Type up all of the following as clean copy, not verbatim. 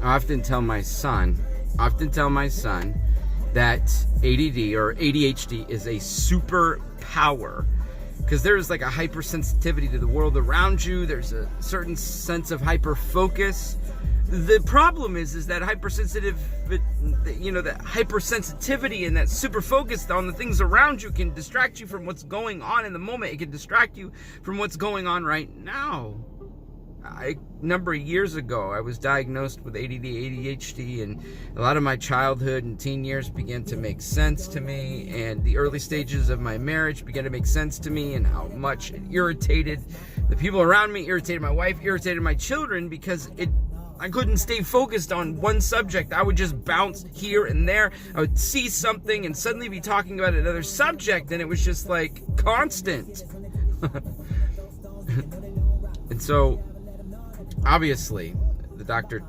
I often tell my son that ADD or ADHD is a superpower, because there's like a hypersensitivity to the world around you. There's a certain sense of hyperfocus. The problem is that that hypersensitivity and that super focus on the things around you can distract you from what's going on in the moment. It can distract you from what's going on right now. A number of years ago, I was diagnosed with ADD, ADHD, and a lot of my childhood and teen years began to make sense to me, and the early stages of my marriage began to make sense to me, and how much it irritated the people around me, irritated my wife, irritated my children, because I couldn't stay focused on one subject. I would just bounce here and there. I would see something and suddenly be talking about another subject, and it was just like constant. And so, obviously, the doctor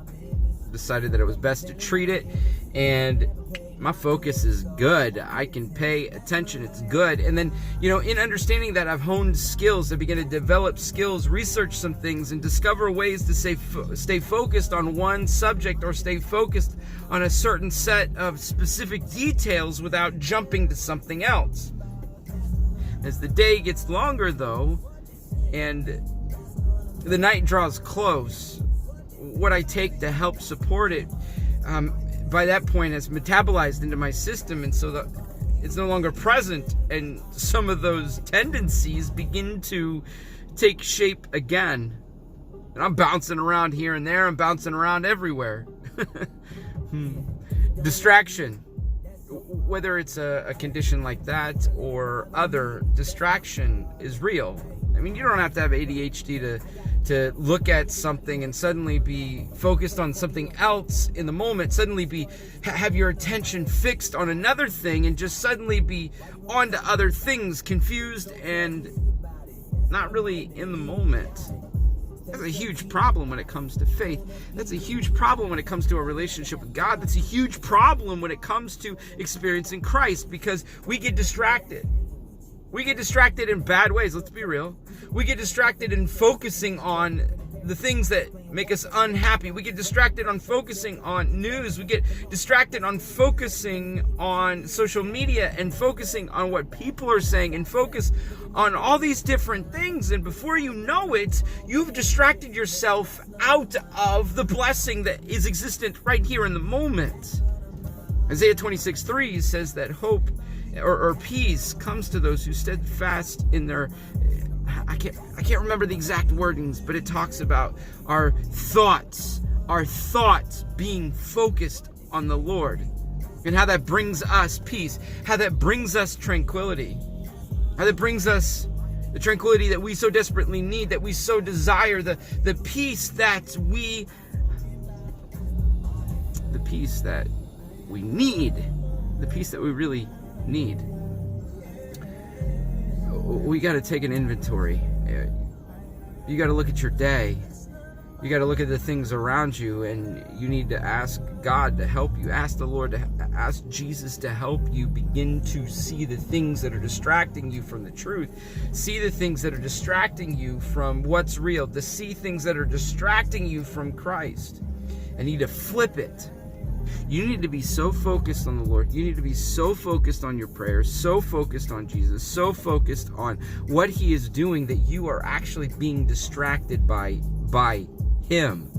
decided that it was best to treat it, and my focus is good. I can pay attention. It's good. And then, in understanding that, I've honed skills. I began to develop skills, research some things, and discover ways to stay focused on one subject, or stay focused on a certain set of specific details without jumping to something else. As the day gets longer, though, and the night draws close, what I take to help support it, by that point, has metabolized into my system, and so it's no longer present, and some of those tendencies begin to take shape again. And I'm bouncing around here and there. I'm bouncing around everywhere. Distraction. Whether it's a condition like that or other, distraction is real. I mean, you don't have to have ADHD to look at something and suddenly be focused on something else in the moment, suddenly have your attention fixed on another thing, and just suddenly be on to other things, confused and not really in the moment. That's a huge problem when it comes to faith. That's a huge problem when it comes to a relationship with God. That's a huge problem when it comes to experiencing Christ, because we get distracted. We get distracted in bad ways, let's be real. We get distracted in focusing on the things that make us unhappy. We get distracted on focusing on news. We get distracted on focusing on social media and focusing on what people are saying and focus on all these different things. And before you know it, you've distracted yourself out of the blessing that is existent right here in the moment. Isaiah 26:3 says that hope or peace comes to those who steadfast in their, I can't remember the exact wordings, but it talks about our thoughts being focused on the Lord, and how that brings us peace, how that brings us tranquility, how that brings us the tranquility that we so desperately need, that we so desire, the peace that we need, the peace that we really need. We got to take an inventory. You got to look at your day. You got to look at the things around you, and you need to ask God to help you. Ask the Lord to ask Jesus to help you begin to see the things that are distracting you from the truth. See the things that are distracting you from what's real. To see things that are distracting you from Christ. And you need to flip it. You need to be so focused on the Lord. You need to be so focused on your prayers, so focused on Jesus, so focused on what He is doing, that you are actually being distracted by Him.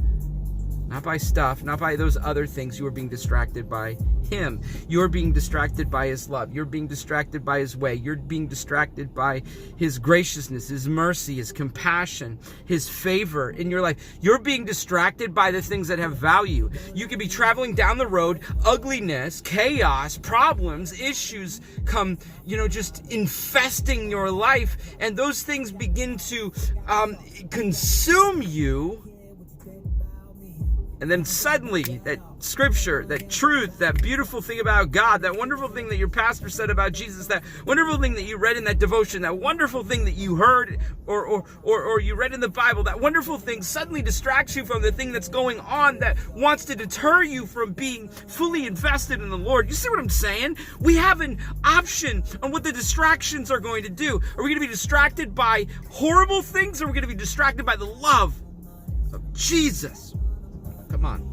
Not by stuff, not by those other things. You are being distracted by Him. You are being distracted by His love. You're being distracted by His way. You're being distracted by His graciousness, His mercy, His compassion, His favor in your life. You're being distracted by the things that have value. You could be traveling down the road, ugliness, chaos, problems, issues come, just infesting your life, and those things begin to consume you. And then suddenly, that scripture, that truth, that beautiful thing about God, that wonderful thing that your pastor said about Jesus, that wonderful thing that you read in that devotion, that wonderful thing that you heard or you read in the Bible, that wonderful thing suddenly distracts you from the thing that's going on that wants to deter you from being fully invested in the Lord. You see what I'm saying? We have an option on what the distractions are going to do. Are we going to be distracted by horrible things, or are we going to be distracted by the love of Jesus? Come on.